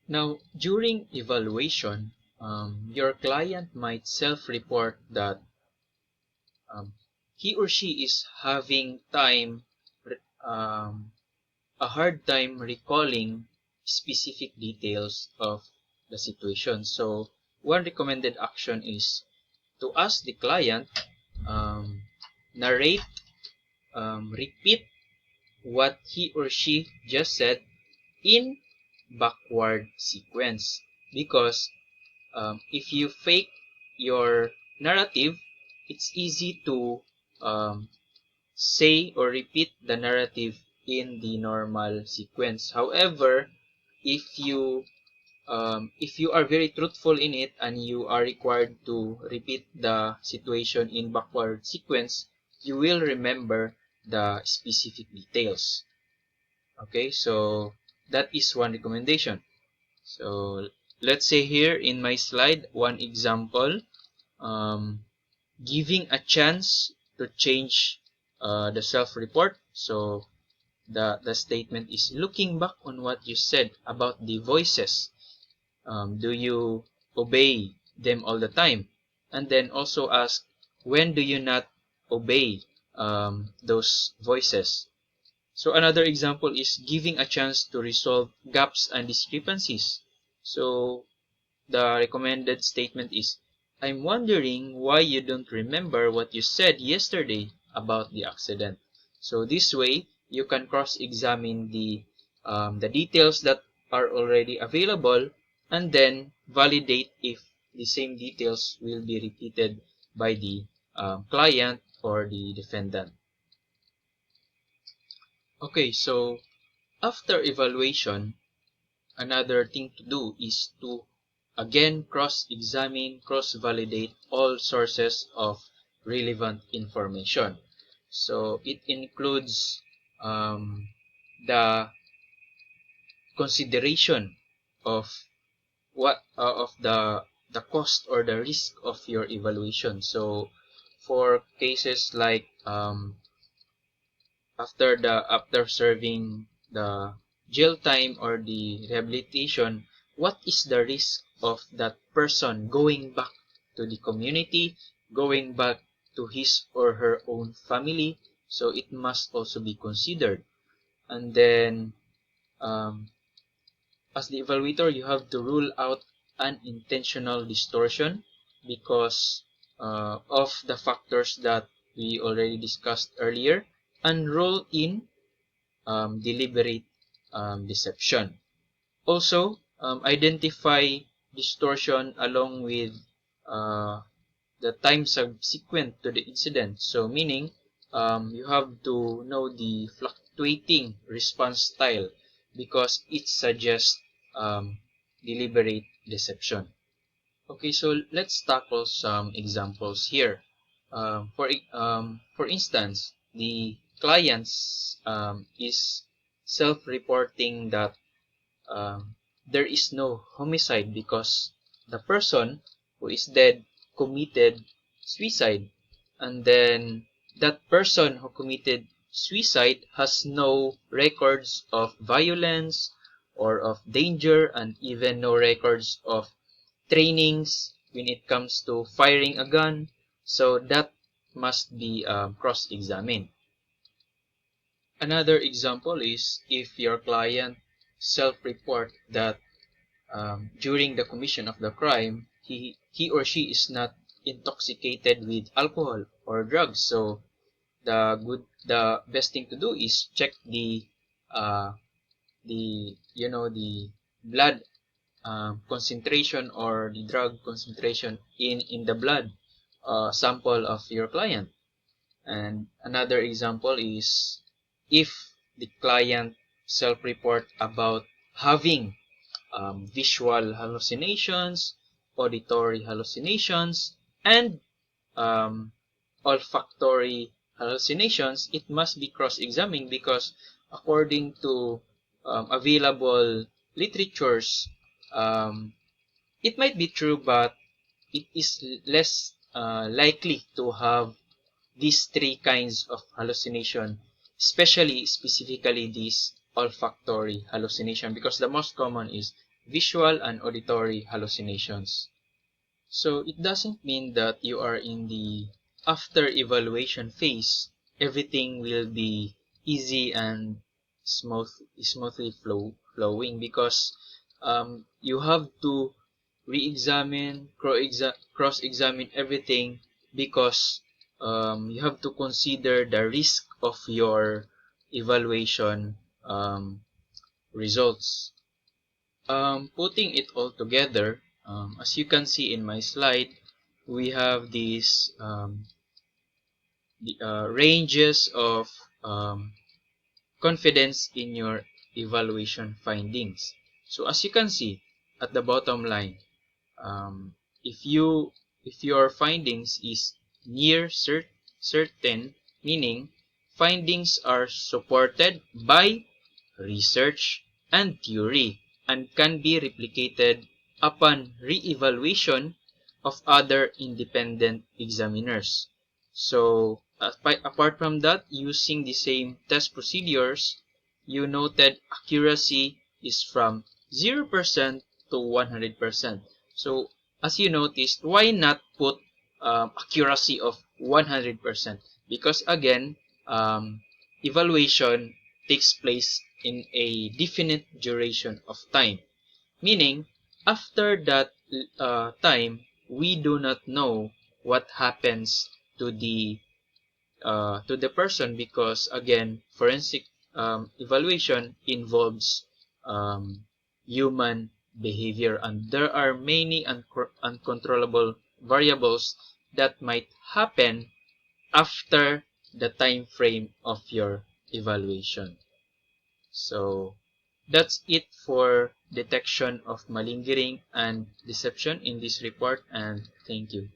Now, during evaluation, your client might self-report that he or she is having a hard time recalling specific details of the situation. So, one recommended action is to ask the client, um, narrate, repeat what he or she just said in backward sequence. Because if you fake your narrative, it's easy to um, say or repeat the narrative in the normal sequence. However, if you if you are very truthful in it and you are required to repeat the situation in backward sequence, you will remember the specific details. Okay, so that is one recommendation. So let's say here in my slide, one example, um, giving a chance to change the self-report. So the statement is looking back on what you said about the voices. Do you obey them all the time? And then also ask, when do you not obey those voices? So another example is giving a chance to resolve gaps and discrepancies. So the recommended statement is, I'm wondering why you don't remember what you said yesterday about the accident. So this way, you can cross-examine the details that are already available and then validate if the same details will be repeated by the client or the defendant. Okay, so after evaluation, another thing to do is to again cross-examine, cross-validate all sources of relevant information. So it includes the consideration of the cost or the risk of your evaluation. So for cases like after serving the jail time or the rehabilitation, what is the risk of that person going back to the community, going back to his or her own family? So it must also be considered. And then, um, as the evaluator, you have to rule out unintentional distortion because of the factors that we already discussed earlier, and rule in deliberate deception. Also, identify distortion along with uh, the time subsequent to the incident. So, meaning you have to know the fluctuating response style because it suggests um, deliberate deception. Okay, so let's tackle some examples here. For instance, the clients is self-reporting that there is no homicide because the person who is dead committed suicide, and then that person who committed suicide has no records of violence or of danger, and even no records of trainings when it comes to firing a gun. So that must be cross-examined. Another example is if your client self-report that during the commission of the crime, he or she is not intoxicated with alcohol or drugs. So the best thing to do is check the blood concentration or the drug concentration in the blood sample of your client. And another example is if the client self-report about having visual hallucinations, auditory hallucinations, and um, olfactory hallucinations, it must be cross-examined because according to available literatures, um, it might be true, but it is less likely to have these three kinds of hallucination, especially specifically this olfactory hallucination, because the most common is visual and auditory hallucinations. So it doesn't mean that you are in the after evaluation phase, everything will be easy and smoothly flowing, because you have to re-examine, cross-examine everything, because you have to consider the risk of your evaluation results. Putting it all together, as you can see in my slide, we have these ranges of confidence in your evaluation findings. So as you can see at the bottom line, um, if you if your findings is near certain, meaning findings are supported by research and theory and can be replicated upon re-evaluation of other independent examiners. So apart from that, using the same test procedures, you noted accuracy is from 0% to 100%. So as you noticed, why not put accuracy of 100%? Because again, evaluation takes place in a definite duration of time. Meaning, after that time, we do not know what happens to the person, because again, forensic evaluation involves um, human behavior, and there are many uncontrollable variables that might happen after the time frame of your evaluation. So that's it for detection of malingering and deception in this report, and thank you.